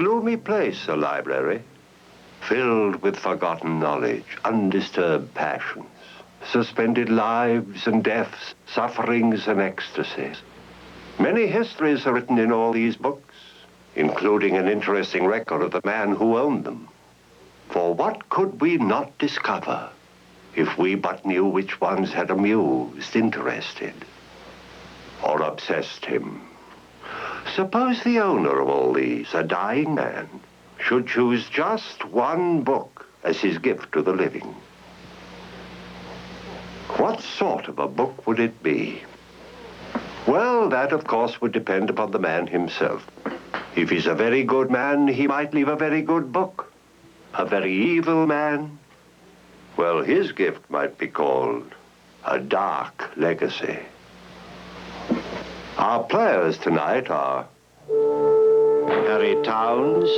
gloomy place, a library, filled with forgotten knowledge, undisturbed passions, suspended lives and deaths, sufferings and ecstasies. Many histories are written in all these books, including an interesting record of the man who owned them. For what could we not discover if we but knew which ones had amused, interested, or obsessed him? Suppose the owner of all these, a dying man, should choose just one book as his gift to the living. What sort of a book would it be? Well, that, of course, would depend upon the man himself. If he's a very good man, he might leave a very good book. A very evil man, well, his gift might be called a dark legacy. Our players tonight are Harry Towns,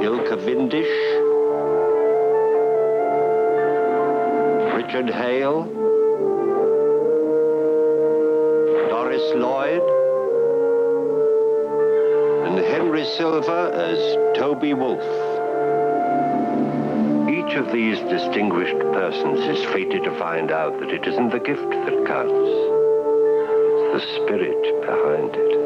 Ilka Vindish, Richard Hale, Doris Lloyd, and Henry Silver as Toby Wolfe. Each of these distinguished persons is fated to find out that it isn't the gift that counts. It's the spirit behind it.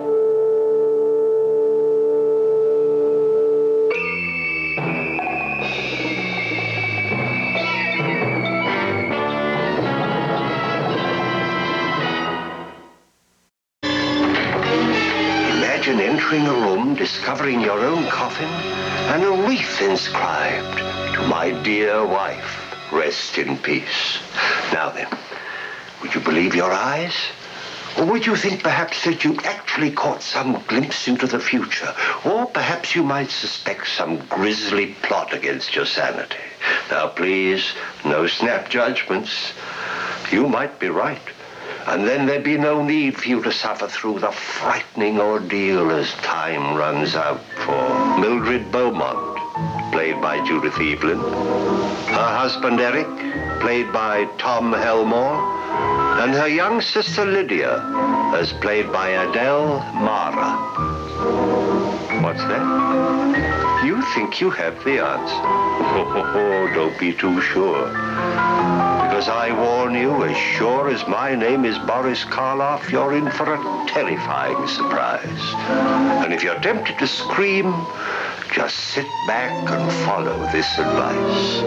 Imagine entering a room, discovering your own coffin, and a wreath inscribed, "To my dear wife, rest in peace." Now then, would you believe your eyes? Or would you think perhaps that you actually caught some glimpse into the future? Or perhaps you might suspect some grisly plot against your sanity. Now please, no snap judgments. You might be right. And then there'd be no need for you to suffer through the frightening ordeal as time runs out for Mildred Beaumont, played by Judith Evelyn, her husband Eric, played by Tom Helmore, and her young sister Lydia, as played by Adele Mara. What's that? You think you have the answer? Oh, don't be too sure. Because I warn you, as sure as my name is Boris Karloff, you're in for a terrifying surprise. And if you're tempted to scream, just sit back and follow this advice.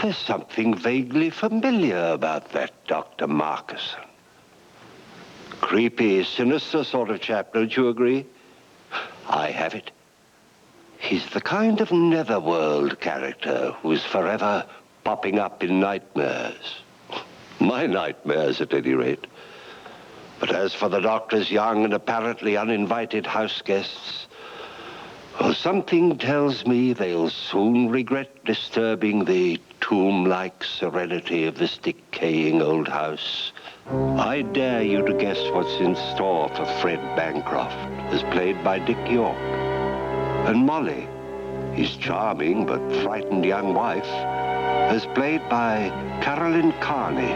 There's something vaguely familiar about that Dr. Markesan. Creepy, sinister sort of chap, don't you agree? I have it. He's the kind of netherworld character who's forever popping up in nightmares. My nightmares, at any rate. But as for the doctor's young and apparently uninvited house guests, well, something tells me they'll soon regret disturbing the tomb-like serenity of this decaying old house. I dare you to guess what's in store for Fred Bancroft, as played by Dick York. And Molly, his charming but frightened young wife, as played by Carolyn Carney.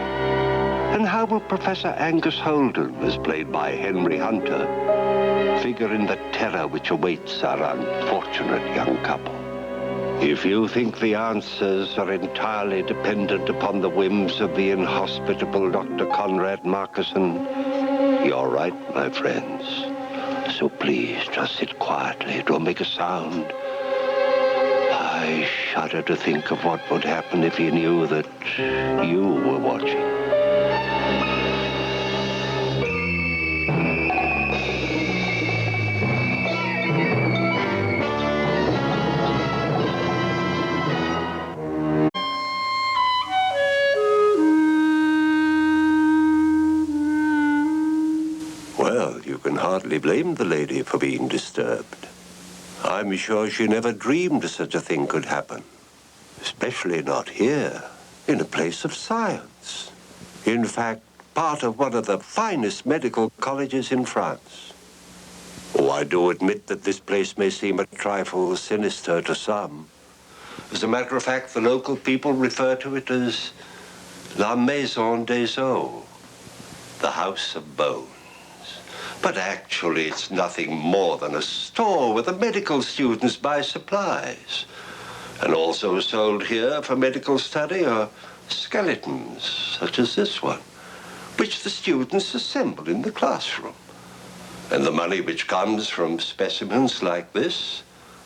And how will Professor Angus Holden, as played by Henry Hunter, figure in the terror which awaits our unfortunate young couple? If you think the answers are entirely dependent upon the whims of the inhospitable Dr. Conrad Markesan, you're right, my friends. So please, just sit quietly, don't make a sound. I shudder to think of what would happen if he knew that you were watching. Well, you can hardly blame the lady for being disturbed. I'm sure she never dreamed such a thing could happen. Especially not here, in a place of science. In fact, part of one of the finest medical colleges in France. Oh, I do admit that this place may seem a trifle sinister to some. As a matter of fact, the local people refer to it as La Maison des Os, the House of Bones. But actually, it's nothing more than a store where the medical students buy supplies. And also sold here for medical study are skeletons, such as this one, which the students assemble in the classroom. And the money which comes from specimens like this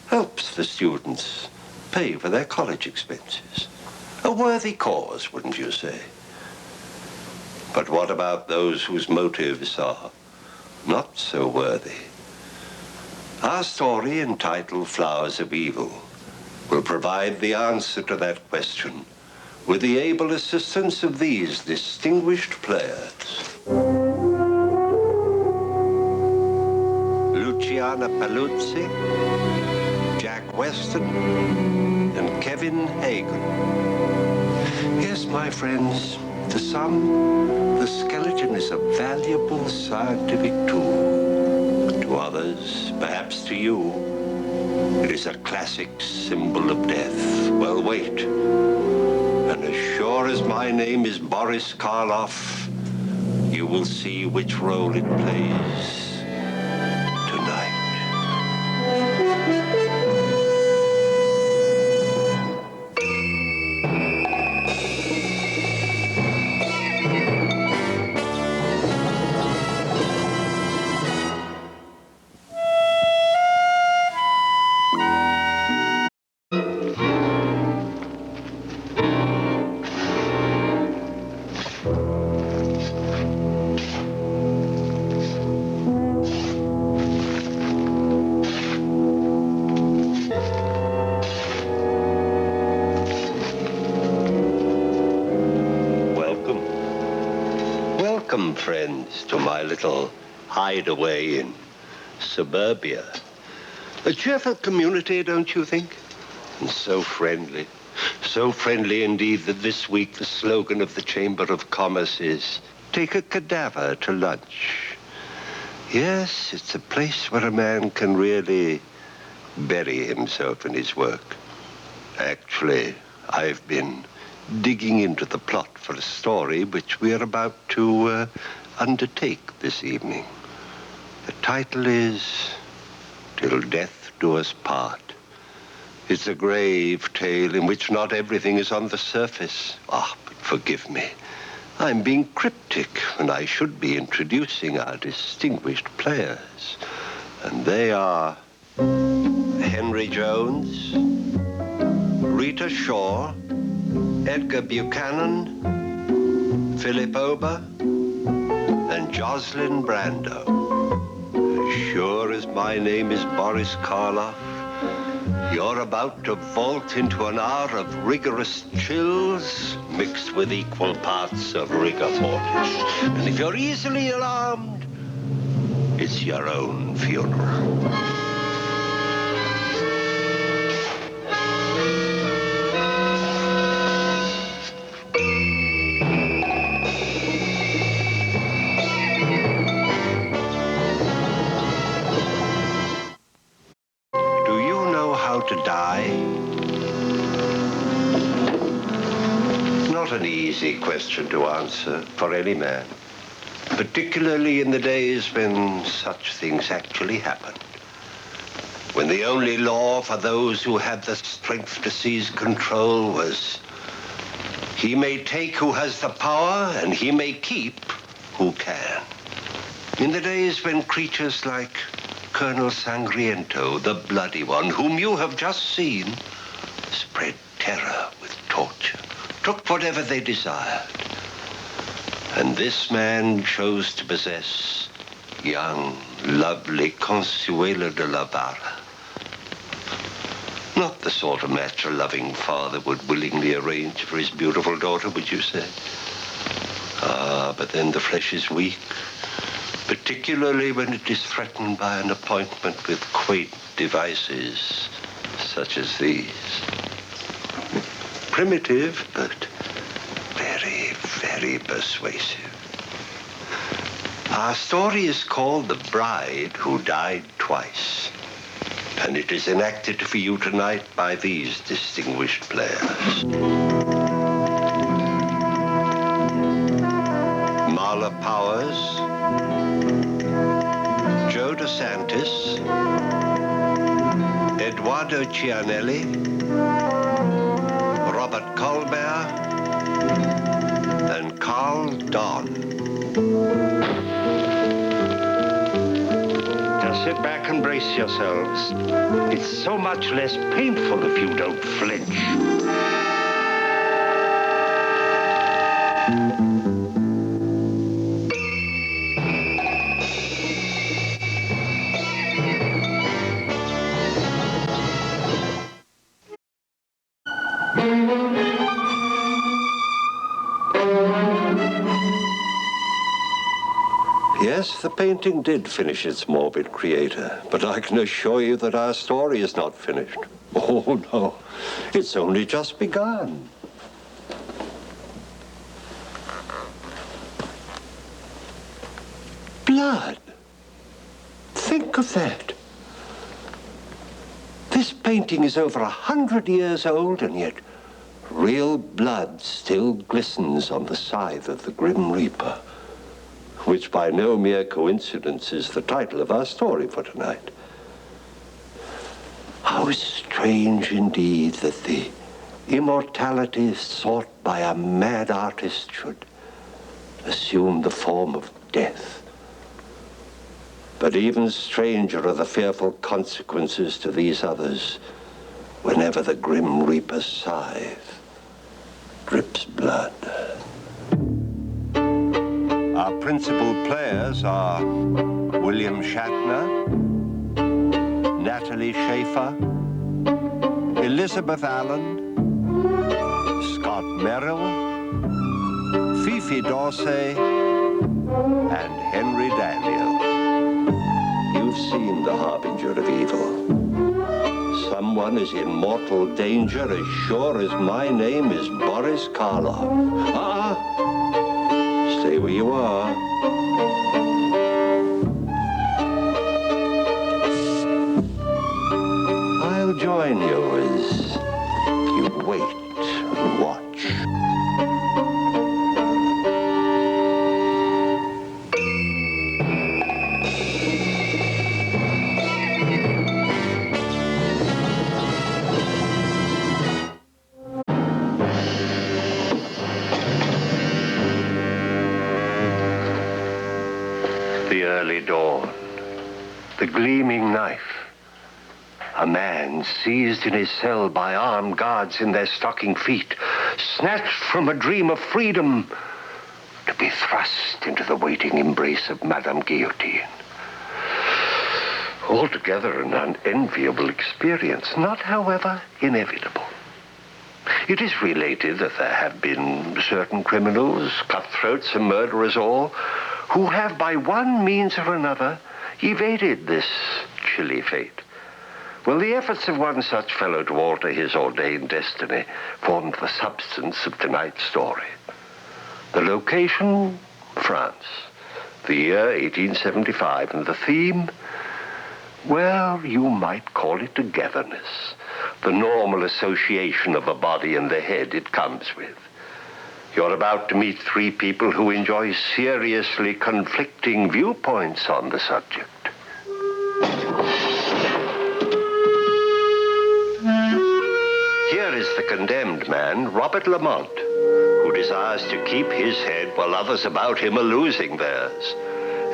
helps the students pay for their college expenses. A worthy cause, wouldn't you say? But what about those whose motives are not so worthy? Our story, entitled Flowers of Evil, will provide the answer to that question with the able assistance of these distinguished players. Luciana Paluzzi, Jack Weston, and Kevin Hagen. Yes, my friends, to some, the skeleton is a valuable scientific tool. To others, perhaps to you, it is a classic symbol of death. Well, wait. And as sure as my name is Boris Karloff, you will see which role it plays tonight. Welcome, friends, to my little hideaway in suburbia. A cheerful community, don't you think? And so friendly. So friendly indeed that this week the slogan of the Chamber of Commerce is, "Take a cadaver to lunch." Yes, it's a place where a man can really bury himself in his work. Actually, I've been digging into the plot for a story which we are about to undertake this evening. The title is Till Death Do Us Part. It's a grave tale in which not everything is on the surface. Ah, but forgive me. I'm being cryptic when I should be introducing our distinguished players. And they are Henry Jones, Rita Shaw, Edgar Buchanan, Philip Ober, and Jocelyn Brando. As sure as my name is Boris Karloff, you're about to vault into an hour of rigorous chills mixed with equal parts of rigor mortis. And if you're easily alarmed, it's your own funeral. To die? Not an easy question to answer for any man, particularly in the days when such things actually happened. When the only law for those who had the strength to seize control was, he may take who has the power and he may keep who can. In the days when creatures like Colonel Sangriento, the bloody one, whom you have just seen, spread terror with torture, took whatever they desired. And this man chose to possess young, lovely Consuelo de la Barra. Not the sort of match a loving father would willingly arrange for his beautiful daughter, would you say? Ah, but then the flesh is weak. particularly when it is threatened by an appointment with quaint devices such as these. Primitive, but very, very persuasive. Our story is called The Bride Who Died Twice, and it is enacted for you tonight by these distinguished players. Marla Powers, Joe DeSantis, Eduardo Cianelli, Robert Colbert, and Carl Don. Now sit back and brace yourselves. It's so much less painful if you don't flinch. Yes, the painting did finish its morbid creator, but I can assure you that our story is not finished. Oh, no, it's only just begun. Blood. Think of that. This painting is over 100 years old, and yet real blood still glistens on the scythe of the Grim Reaper, which by no mere coincidence is the title of our story for tonight. How strange indeed that the immortality sought by a mad artist should assume the form of death. But even stranger are the fearful consequences to these others whenever the Grim Reaper's scythe drips blood. Our principal players are William Shatner, Natalie Schaefer, Elizabeth Allen, Scott Merrill, Fifi Dorsey, and Henry Daniel. You've seen the harbinger of evil. Someone is in mortal danger as sure as my name is Boris Karloff. Stay where you are. I'll join you as you wait and watch. The early dawn, the gleaming knife, a man seized in his cell by armed guards in their stocking feet, snatched from a dream of freedom to be thrust into the waiting embrace of Madame Guillotine. Altogether an unenviable experience, not, however, inevitable. It is related that there have been certain criminals, cutthroats and murderers all, who have by one means or another evaded this chilly fate. Well, the efforts of one such fellow to alter his ordained destiny formed the substance of tonight's story. The location, France. The year, 1875, and the theme, well, you might call it togetherness, the normal association of the body and the head it comes with. You're about to meet three people who enjoy seriously conflicting viewpoints on the subject. Here is the condemned man, Robert Lamont, who desires to keep his head while others about him are losing theirs.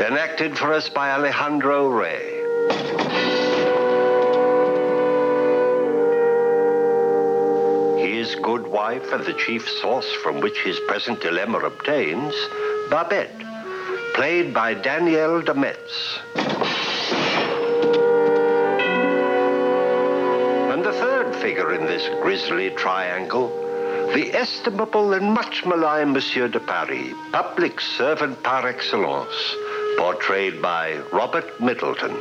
Enacted for us by Alejandro Rey. His good wife and the chief source from which his present dilemma obtains, Babette, played by Danielle de Metz. And the third figure in this grisly triangle, the estimable and much maligned Monsieur de Paris, public servant par excellence, portrayed by Robert Middleton.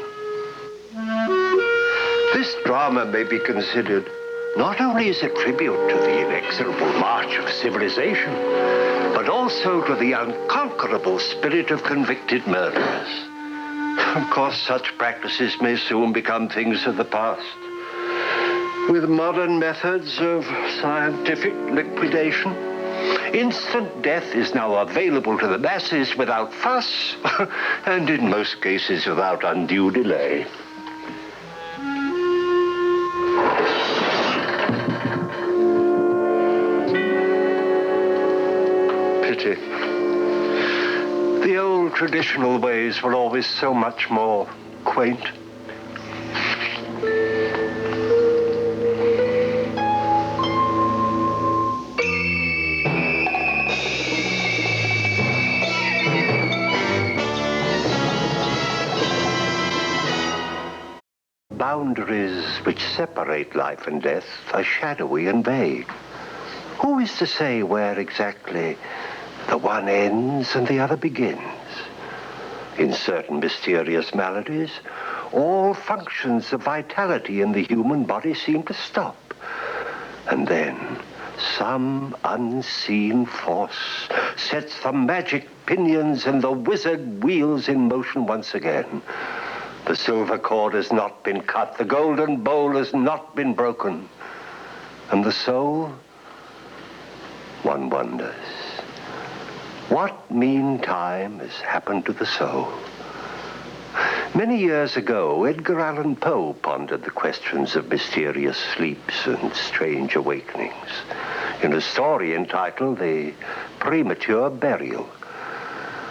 This drama may be considered not only as a tribute to the inexorable march of civilization, but also to the unconquerable spirit of convicted murderers. Of course, such practices may soon become things of the past. With modern methods of scientific liquidation, instant death is now available to the masses without fuss, and in most cases without undue delay. Pity. The old traditional ways were always so much more quaint. Boundaries which separate life and death are shadowy and vague. Who is to say where exactly the one ends and the other begins? In certain mysterious maladies, all functions of vitality in the human body seem to stop. And then some unseen force sets the magic pinions and the wizard wheels in motion once again. The silver cord has not been cut. The golden bowl has not been broken. And the soul, one wonders, what meantime has happened to the soul? Many years ago, Edgar Allan Poe pondered the questions of mysterious sleeps and strange awakenings in a story entitled The Premature Burial.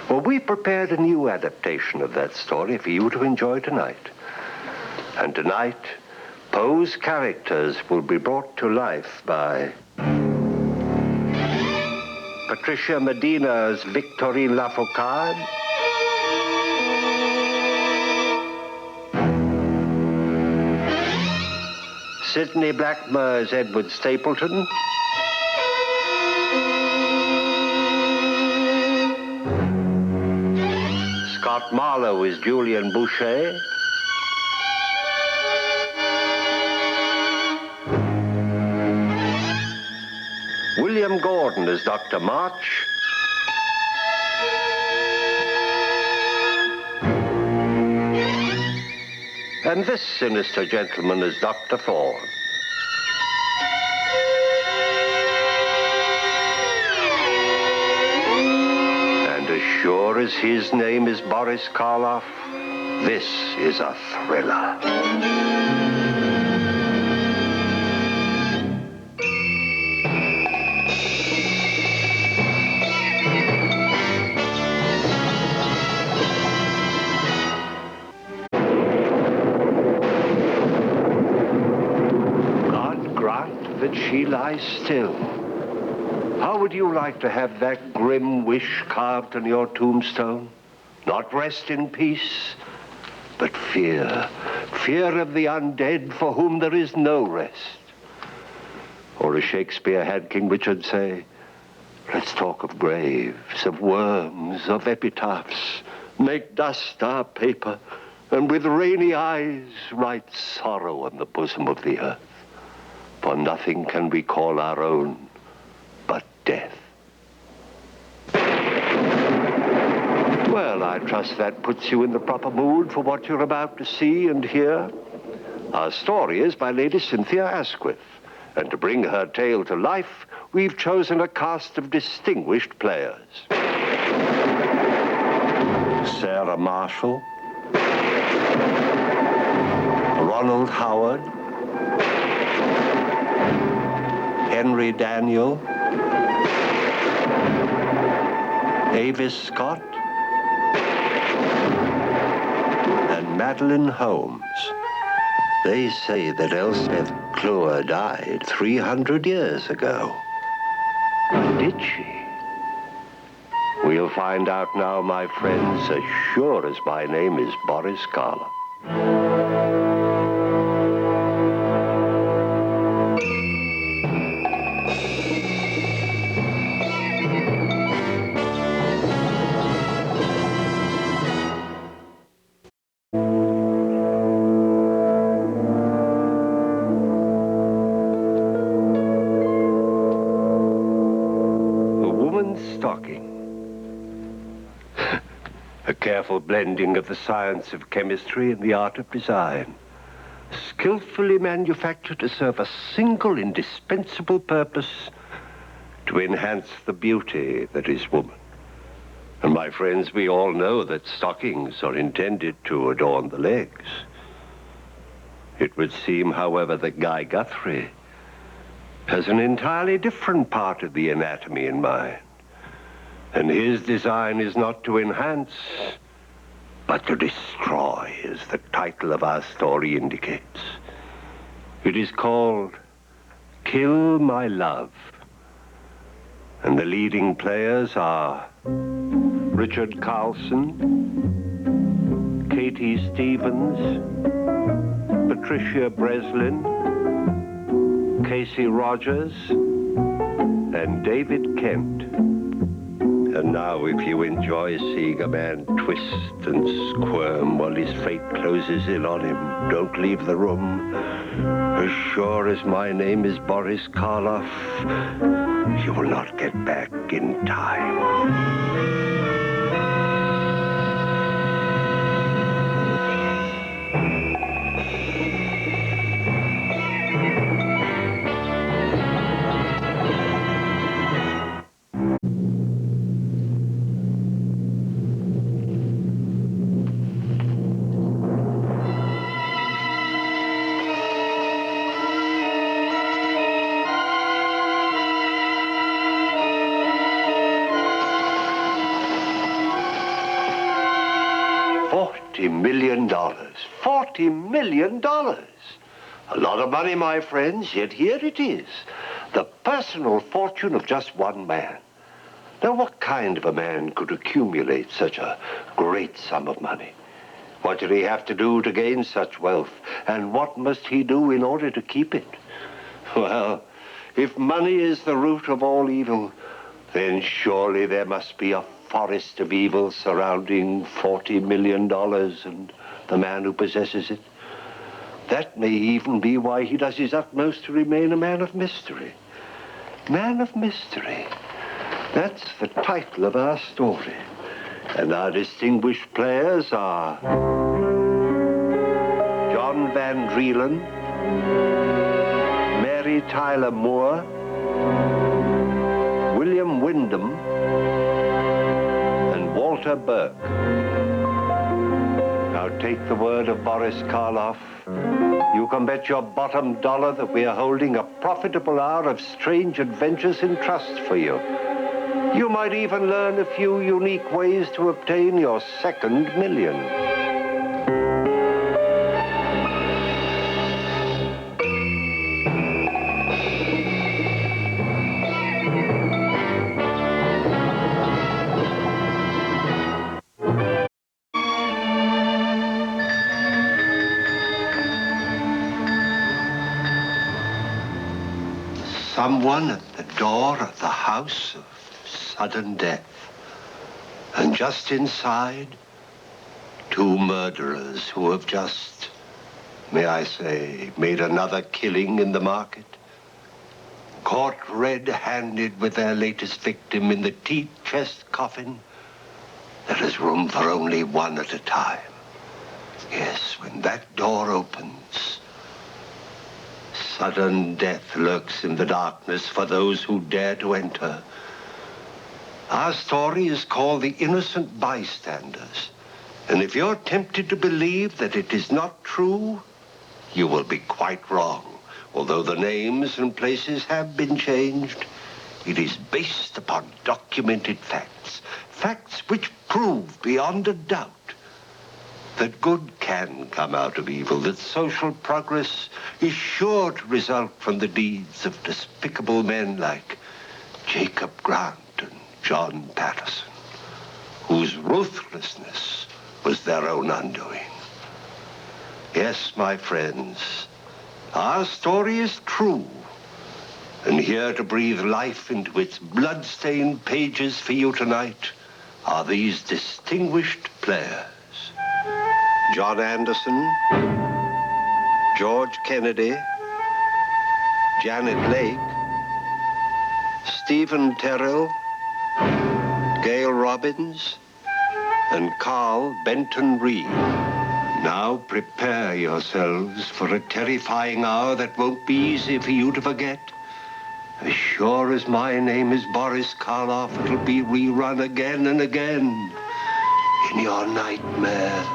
Well, we prepared a new adaptation of that story for you to enjoy tonight. And tonight, Poe's characters will be brought to life by Patricia Medina's Victorine Lafourcade, Sidney Blackmer's Edward Stapleton, Scott Marlowe is Julian Boucher, William Gordon is Dr. March, and this sinister gentleman is Dr. Thorne. And as sure as his name is Boris Karloff, this is a thriller. That she lies still. How would you like to have that grim wish carved on your tombstone? Not rest in peace, but fear. Fear of the undead for whom there is no rest. Or as Shakespeare had King Richard say, let's talk of graves, of worms, of epitaphs. Make dust our paper, and with rainy eyes write sorrow on the bosom of the earth. For nothing can we call our own but death. Well, I trust that puts you in the proper mood for what you're about to see and hear. Our story is by Lady Cynthia Asquith, and to bring her tale to life, we've chosen a cast of distinguished players. Sarah Marshall, Ronald Howard, Henry Daniel, Avis Scott, and Madeline Holmes. They say that Elspeth Clure died 300 years ago. But did she? We'll find out now, my friends, as sure as my name is Boris Karloff. A careful blending of the science of chemistry and the art of design, skillfully manufactured to serve a single indispensable purpose: to enhance the beauty that is woman. And my friends, we all know that stockings are intended to adorn the legs. It would seem, however, that Guy Guthrie has an entirely different part of the anatomy in mind. And his design is not to enhance, but to destroy, as the title of our story indicates. It is called Kill My Love. And the leading players are Richard Carlson, Katie Stevens, Patricia Breslin, Casey Rogers, and David Kent. And now, if you enjoy seeing a man twist and squirm while his fate closes in on him, don't leave the room. As sure as my name is Boris Karloff, you will not get back in time. 40 million dollars. $40 million. A lot of money, my friends, yet here it is. The personal fortune of just one man. Now, what kind of a man could accumulate such a great sum of money? What did he have to do to gain such wealth? And what must he do in order to keep it? Well, if money is the root of all evil, then surely there must be a forest of evil surrounding $40 million and the man who possesses it. That may even be why he does his utmost to remain a man of mystery. Man of mystery. That's the title of our story. And our distinguished players are John Van Drielen, Mary Tyler Moore, William Wyndham, and Walter Burke. Now take the word of Boris Karloff. You can bet your bottom dollar that we are holding a profitable hour of strange adventures in trust for you. You might even learn a few unique ways to obtain your second million. Someone at the door of the house of sudden death. And just inside, two murderers who have just, may I say, made another killing in the market. Caught red-handed with their latest victim in the teat chest coffin. There is room for only one at a time. Yes, when that door opens, sudden death lurks in the darkness for those who dare to enter. Our story is called The Innocent Bystanders. And if you're tempted to believe that it is not true, you will be quite wrong. Although the names and places have been changed, it is based upon documented facts. Facts which prove beyond a doubt that good can come out of evil, that social progress is sure to result from the deeds of despicable men like Jacob Grant and John Patterson, whose ruthlessness was their own undoing. Yes, my friends, our story is true, and here to breathe life into its blood-stained pages for you tonight are these distinguished players. John Anderson, George Kennedy, Janet Lake, Stephen Terrell, Gail Robbins, and Carl Benton Reed. Now prepare yourselves for a terrifying hour that won't be easy for you to forget. As sure as my name is Boris Karloff, it'll be rerun again and again in your nightmares.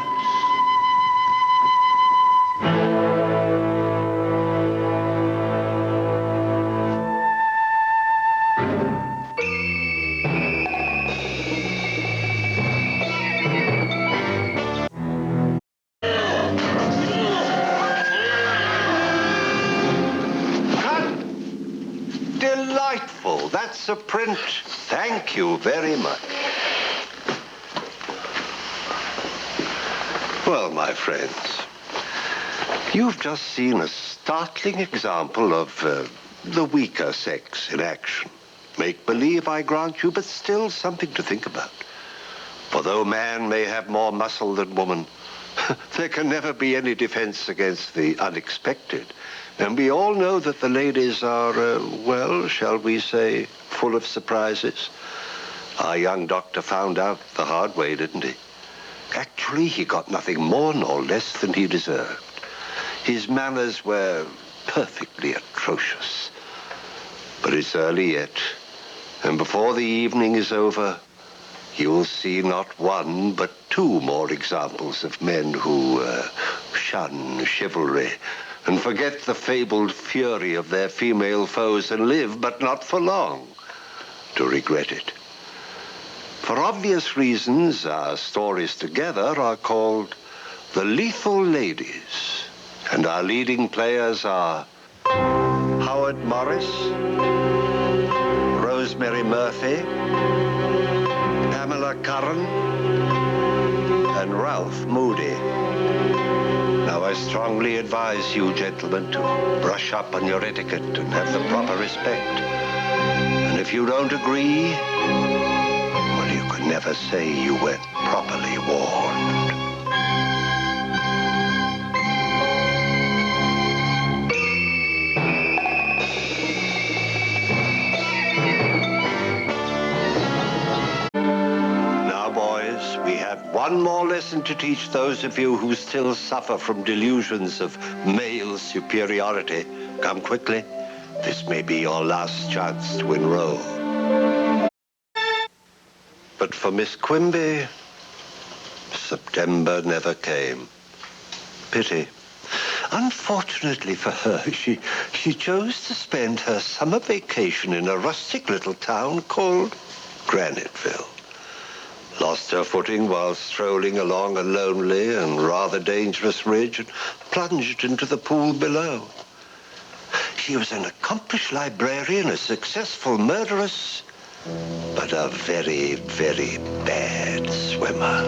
Delightful. That's a print. Thank you very much. Well, my friends, you've just seen a startling example of the weaker sex in action. Make-believe, I grant you, but still something to think about. For though man may have more muscle than woman, there can never be any defense against the unexpected. And we all know that the ladies are, well, shall we say, full of surprises. Our young doctor found out the hard way, didn't he? Actually, he got nothing more nor less than he deserved. His manners were perfectly atrocious. But it's early yet, and before the evening is over, you'll see not one, but two more examples of men who shun chivalry and forget the fabled fury of their female foes and live, but not for long, to regret it. For obvious reasons, our stories together are called The Lethal Ladies, and our leading players are Howard Morris, Rosemary Murphy, Pamela Curran, and Ralph Moody. Now, I strongly advise you, gentlemen, to brush up on your etiquette and have the proper respect. And if you don't agree, well, you could never say you weren't properly warned. We have one more lesson to teach those of you who still suffer from delusions of male superiority. Come quickly. This may be your last chance to enroll. But for Miss Quimby, September never came. Pity. Unfortunately for her, she chose to spend her summer vacation in a rustic little town called Graniteville. Lost her footing while strolling along a lonely and rather dangerous ridge and plunged into the pool below. She was an accomplished librarian, a successful murderess, but a very, very bad swimmer.